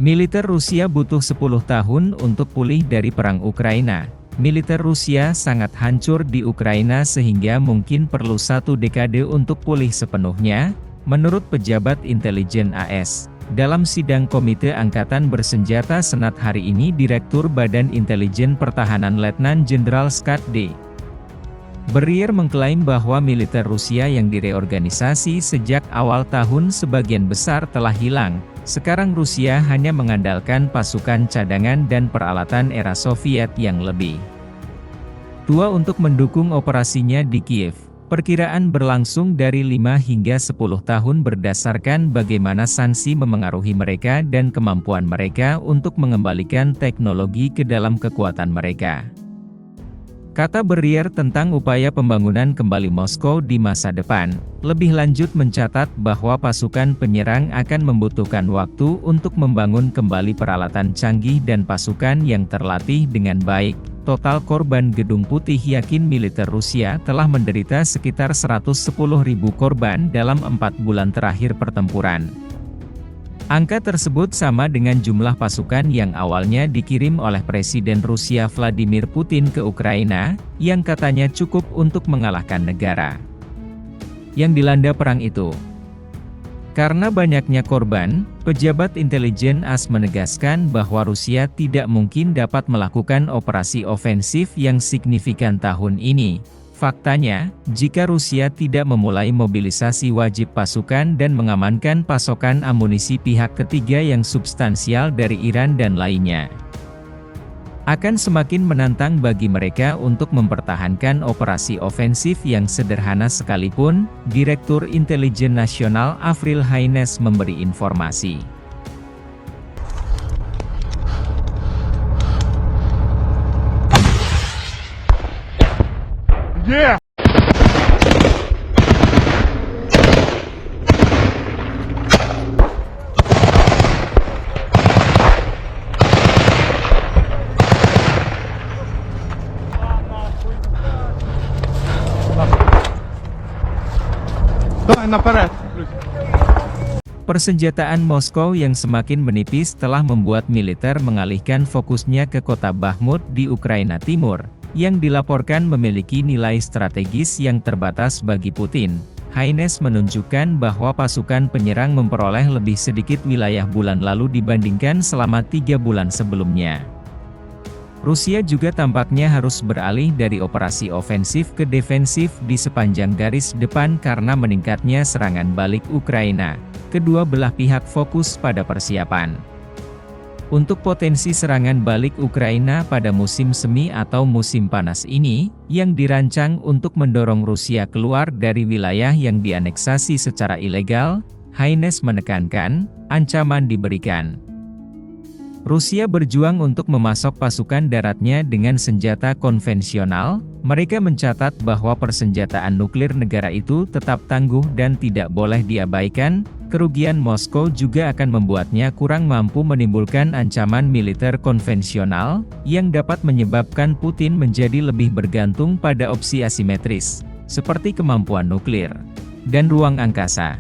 Militer Rusia butuh 10 tahun untuk pulih dari perang Ukraina. Militer Rusia sangat hancur di Ukraina sehingga mungkin perlu 1 dekade untuk pulih sepenuhnya, menurut pejabat intelijen AS. Dalam sidang Komite Angkatan Bersenjata Senat hari ini, Direktur Badan Intelijen Pertahanan Letnan Jenderal Scott D. Breyer mengklaim bahwa militer Rusia yang direorganisasi sejak awal tahun sebagian besar telah hilang. Sekarang Rusia hanya mengandalkan pasukan cadangan dan peralatan era Soviet yang lebih tua untuk mendukung operasinya di Kiev. Perkiraan berlangsung dari 5 hingga 10 tahun berdasarkan bagaimana sanksi memengaruhi mereka dan kemampuan mereka untuk mengembalikan teknologi ke dalam kekuatan mereka. Kata Breyer tentang upaya pembangunan kembali Moskow di masa depan, lebih lanjut mencatat bahwa pasukan penyerang akan membutuhkan waktu untuk membangun kembali peralatan canggih dan pasukan yang terlatih dengan baik. Total korban Gedung Putih yakin militer Rusia telah menderita sekitar 110.000 korban dalam 4 bulan terakhir pertempuran. Angka tersebut sama dengan jumlah pasukan yang awalnya dikirim oleh Presiden Rusia Vladimir Putin ke Ukraina, yang katanya cukup untuk mengalahkan negara yang dilanda perang itu. Karena banyaknya korban, pejabat intelijen AS menegaskan bahwa Rusia tidak mungkin dapat melakukan operasi ofensif yang signifikan tahun ini. Faktanya, jika Rusia tidak memulai mobilisasi wajib pasukan dan mengamankan pasokan amunisi pihak ketiga yang substansial dari Iran dan lainnya, akan semakin menantang bagi mereka untuk mempertahankan operasi ofensif yang sederhana sekalipun. Direktur Intelijen Nasional Avril Haines memberi informasi. Yeah! Наперед. Persenjataan Moskow yang semakin menipis telah membuat militer mengalihkan fokusnya ke kota Bakhmut di Ukraina Timur, yang dilaporkan memiliki nilai strategis yang terbatas bagi Putin. Haines menunjukkan bahwa pasukan penyerang memperoleh lebih sedikit wilayah bulan lalu dibandingkan selama 3 bulan sebelumnya. Rusia juga tampaknya harus beralih dari operasi ofensif ke defensif di sepanjang garis depan karena meningkatnya serangan balik Ukraina. Kedua belah pihak fokus pada persiapan untuk potensi serangan balik Ukraina pada musim semi atau musim panas ini, yang dirancang untuk mendorong Rusia keluar dari wilayah yang dianeksasi secara ilegal. Haines menekankan, ancaman diberikan Rusia berjuang untuk memasok pasukan daratnya dengan senjata konvensional. Mereka mencatat bahwa persenjataan nuklir negara itu tetap tangguh dan tidak boleh diabaikan. Kerugian Moskow juga akan membuatnya kurang mampu menimbulkan ancaman militer konvensional, yang dapat menyebabkan Putin menjadi lebih bergantung pada opsi asimetris, seperti kemampuan nuklir dan ruang angkasa.